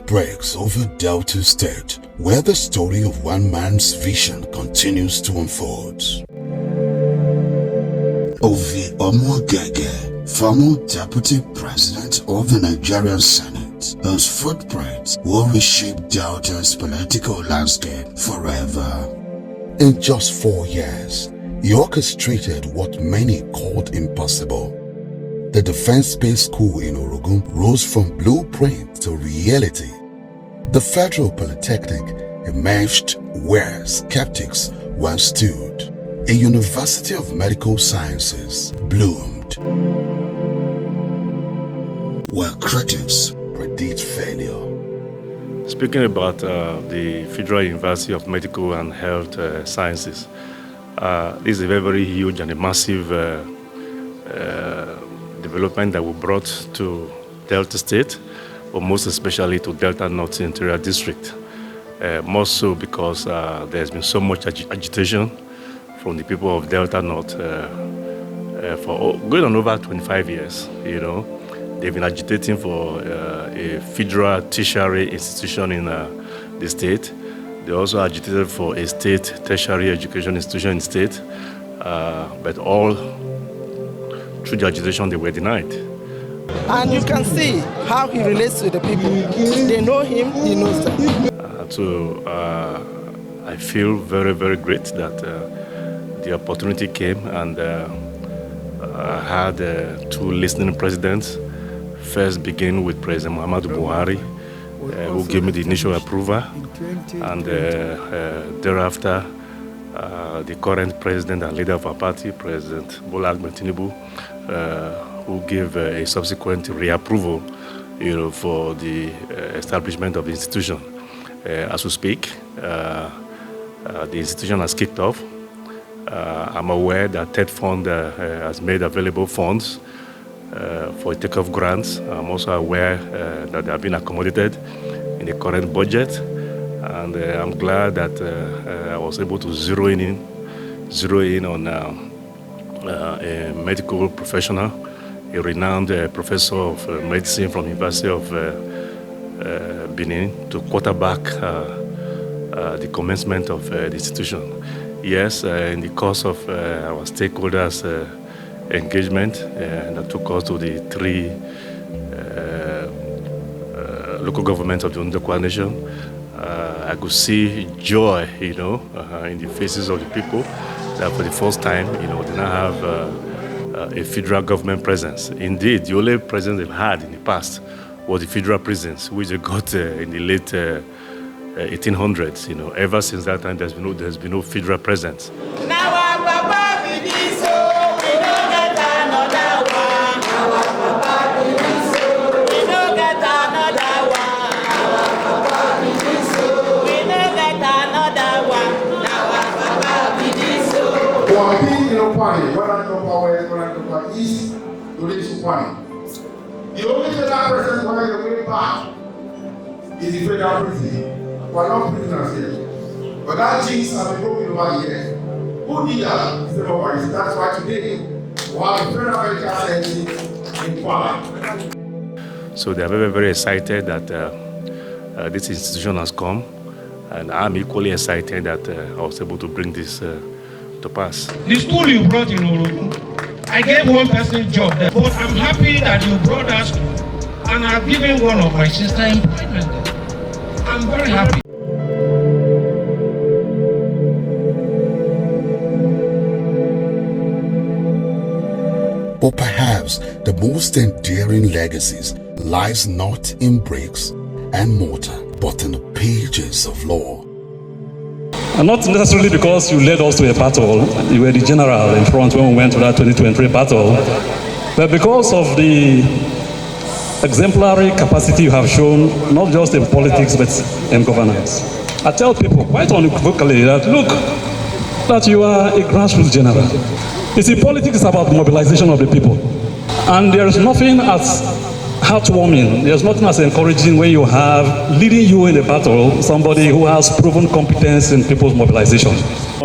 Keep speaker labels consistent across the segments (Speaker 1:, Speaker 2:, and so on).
Speaker 1: breaks over Delta State, where the story of one man's vision continues to unfold. Omo-Agege, former Deputy President of the Nigerian Senate, whose footprints will reshape Delta's political landscape forever. In just 4 years, he orchestrated what many called impossible. The defense-based school in Orogun rose from blueprint to reality. The Federal Polytechnic emerged where skeptics once stood. A University of Medical Sciences bloomed where critics predict failure.
Speaker 2: Speaking about the Federal University of Medical and Health Sciences, this is a very, very huge and a massive development that we brought to Delta State, but most especially to Delta North Interior District. More so because there's been so much agitation from the people of Delta North for going on over 25 years. You know, they've been agitating for a federal tertiary institution in the state. They also agitated for a state tertiary education institution in the state, but all through the agitation they were denied.
Speaker 3: And you can see how he relates to the people. They know him, he knows them.
Speaker 2: So I feel very, very great that the opportunity came, and I had 2 listening presidents. First begin with President Muhammadu Buhari, who gave me the initial approval, and thereafter the current president and leader of our party, President Bola Ahmed Tinubu, who gave a subsequent reapproval, for the establishment of the institution. As we speak, the institution has kicked off. I'm aware that TED Fund has made available funds for take-off grants. I'm also aware that they have been accommodated in the current budget, and I'm glad that I was able to zero in on a medical professional, a renowned professor of medicine from the University of Benin, to quarterback the commencement of the institution. Yes, in the course of our stakeholders' engagement that took us to the 3 local governments of the Ndokwa Nation, I could see joy, in the faces of the people that for the first time, they now have a federal government presence. Indeed, the only presence they've had in the past was the federal presence, which they got in the late 1800s. Ever since that time, there's been no federal presence.
Speaker 4: The only federal presence where the way back is the federal prison. We are not prisoners here. But that jinx has been broken over the years. Who did that? That's why today we have a federal medical center in Kwara.
Speaker 2: So they are very, very excited that this institution has come, and I'm equally excited that I was able to bring this to pass.
Speaker 5: The school you brought in Orogun, I gave one person job there, but I'm happy that you brought us, and I've given one of my sister employment there. I'm very happy.
Speaker 1: But perhaps the most endearing legacies lies not in bricks and mortar, but in the pages of law.
Speaker 6: And not necessarily because you led us to a battle, you were the general in front when we went to that 2023 battle, but because of the exemplary capacity you have shown, not just in politics, but in governance. I tell people quite unequivocally that, look, that you are a grassroots general. You see, politics is about mobilization of the people. And there is nothing as heartwarming, there's nothing as encouraging when you have leading you in a battle somebody who has proven competence in people's mobilization.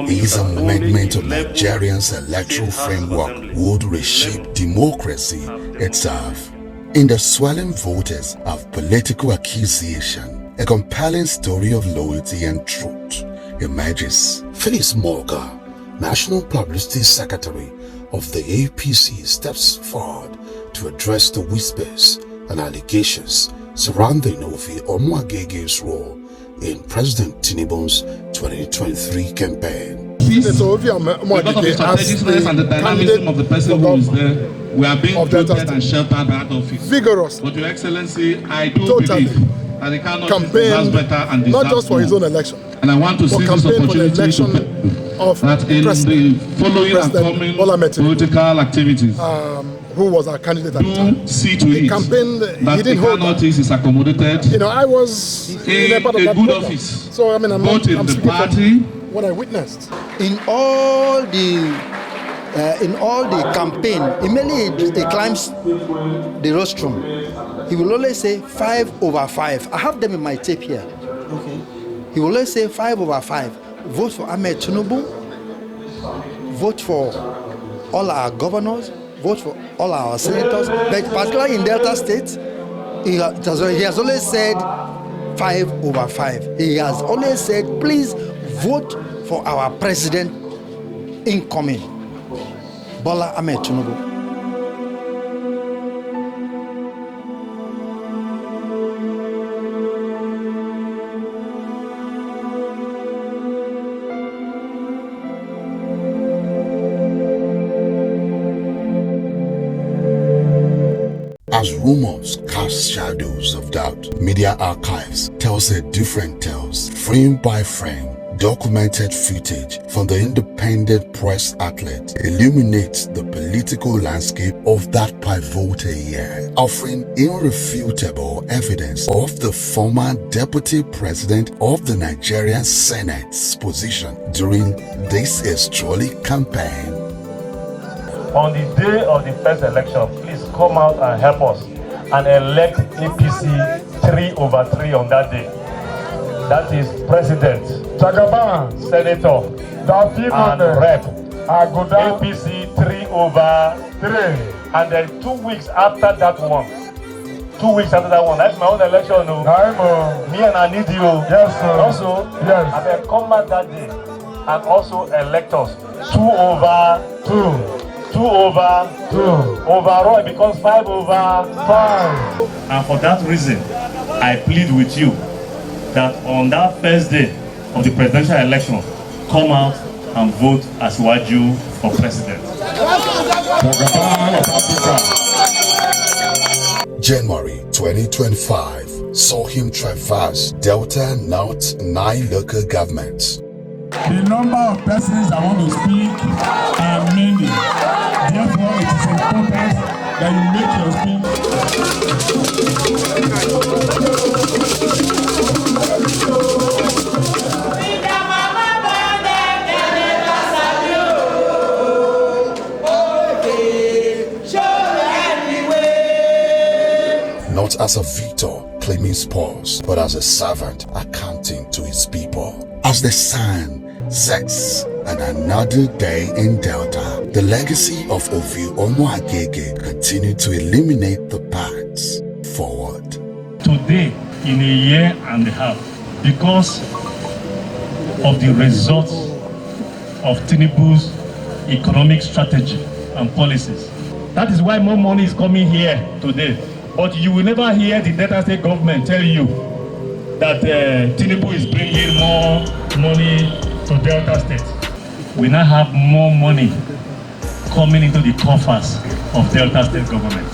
Speaker 1: His amendment of Nigeria's electoral framework would reshape democracy itself. In the swelling vortex of political accusation, a compelling story of loyalty and truth emerges. Phyllis Morgan, National Publicity Secretary of the APC, steps forward to address the whispers and allegations surrounding Omo-Agege's role in President Tinubu's 2023 campaign.
Speaker 7: Because of the strategicness and the dynamism of the person who is there, we are being protected and sheltered by that office.
Speaker 4: Vigorous.
Speaker 7: But Your Excellency, I do believe that he cannot deserve better and deserve
Speaker 4: not just for his own election,
Speaker 7: and I want to see this opportunity that in the following and coming political activities,
Speaker 4: who was our candidate at the time,
Speaker 7: see to it
Speaker 4: that
Speaker 7: the notice is accommodated.
Speaker 4: You know, I was in a part of that
Speaker 7: good
Speaker 4: program.
Speaker 7: office,
Speaker 4: so I mean, I'm
Speaker 7: both in the party.
Speaker 4: What I witnessed
Speaker 3: In all the campaign, immediately he climbs the rostrum, he will always say 5/5. I have them in my tape here. Okay. He will always say 5/5. Vote for Ahmed Tinubu. Vote for all our governors. Vote for all our senators. But particularly in Delta State, he has always said 5/5. He has always said, please vote for our president incoming, Bola Ahmed Tinubu.
Speaker 1: As rumors cast shadows of doubt, media archives tells a different tales, frame by frame. Documented footage from the independent press outlet illuminates the political landscape of that pivotal year, offering irrefutable evidence of the former deputy president of the Nigerian Senate's position during this historic campaign.
Speaker 8: On the day of the first election, please come out and help us and elect APC 3/3 on that day. That is President, Jagaban, Senator, and Rep. APC 3/3. And then 2 weeks after that one, that's my own election. No. Me and I need you. Yes, sir. Also, yes. And then come back that day and also elect us 2/2. 2/2. Overall, it becomes 5/5.
Speaker 2: And for that reason, I plead with you that on that first day of the presidential election, come out and vote as Waju for president.
Speaker 1: January 2025 saw him traverse Delta North 9 local governments.
Speaker 9: The number of persons I want to speak are many. Therefore, it is important that you make your speech.
Speaker 1: Not as a victor claiming spoils, but as a servant accounting to his people. As the sun sets on another day in Delta, the legacy of Omo-Agege continued to illuminate the paths forward.
Speaker 8: Today, in a year and a half, because of the results of Tinubu's economic strategy and policies, that is why more money is coming here today. But you will never hear the Delta State government tell you that Tinubu is bringing more money to Delta State. We now have more money coming into the coffers of Delta State government.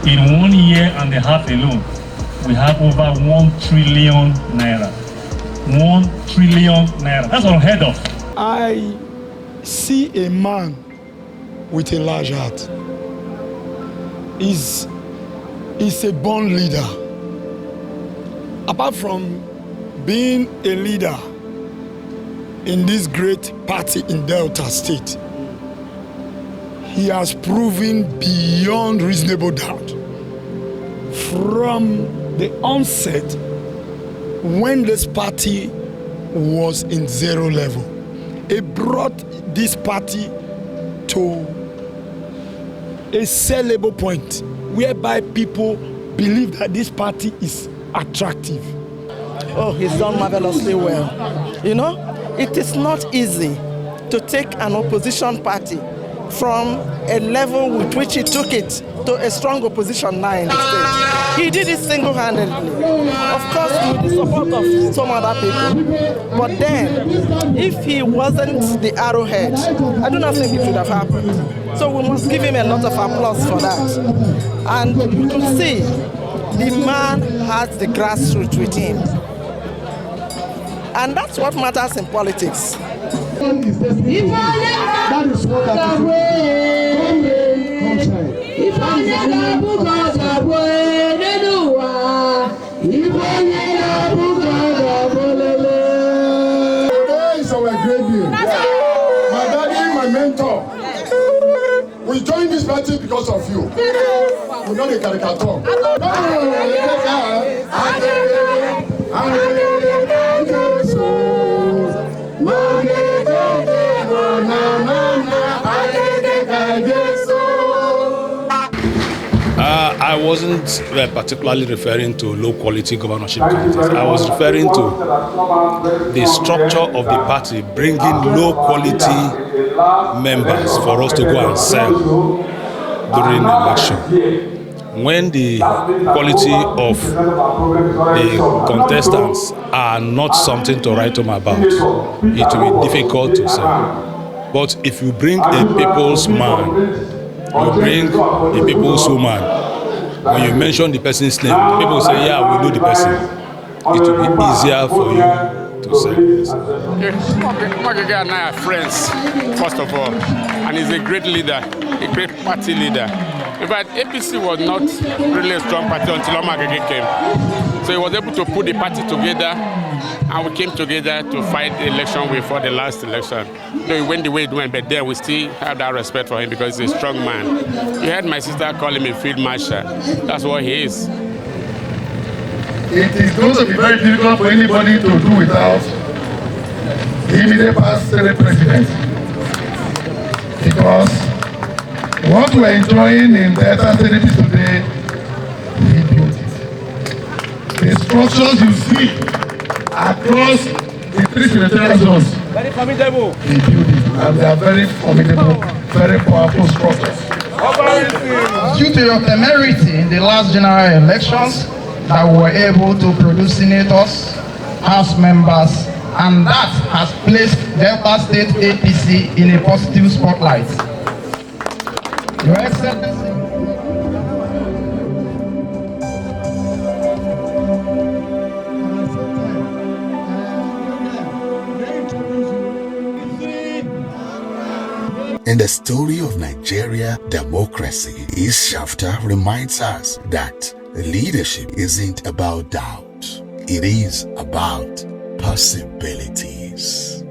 Speaker 8: In 1 year and a half alone, we have over 1 trillion naira. 1 trillion naira. That's unheard of.
Speaker 9: I see a man with a large heart. He's a born leader. Apart from being a leader in this great party in Delta State, he has proven beyond reasonable doubt from the onset when this party was in zero level. He brought this party to a sellable point whereby people believe that this party is attractive.
Speaker 10: Oh, he's done marvelously well. You know, it is not easy to take an opposition party from a level with which he took it to a strong opposition now in the state. He did it single-handedly, of course with the support of some other people. But then, if he wasn't the arrowhead, I do not think it would have happened. So we must give him a lot of applause for that. And you can see, the man has the grassroots with him. And that's what matters in politics.
Speaker 11: That is what that
Speaker 9: is our great day. My daddy, my mentor. We joined this party because of you. We're not a caricature.
Speaker 2: I wasn't particularly referring to low-quality governorship candidates. I was referring to the structure of the party bringing low-quality members for us to go and sell during the election. When the quality of the contestants are not something to write home about, it will be difficult to sell. But if you bring a people's man, you bring a people's woman, when you mention the person's name, the people say, yeah, we know the person. It will be easier for you to say.
Speaker 12: Omo-Agege and I are friends, first of all, and he's a great leader, a great party leader. In fact, APC was not really a strong party until Omo-Agege came. So he was able to put the party together, and we came together to fight the election before the last election. Though he went the way it went, but there we still have that respect for him because he's a strong man. You heard my sister call him a field marshal. That's what he is.
Speaker 11: It is going to be very difficult for anybody to do without the immediate past Senate president. Because what we're enjoying in Delta State today, he built it. The structures you see across the 3 senatorial zones,
Speaker 12: Very formidable.
Speaker 11: he built it. And they are very formidable, very powerful structures.
Speaker 13: Due to your temerity in the last general elections, that we were able to produce senators, house members, and that has placed Delta State APC in a positive spotlight. Your Excellency.
Speaker 1: In the story of Nigeria democracy, East Shafter reminds us that leadership isn't about doubt. It is about possibilities.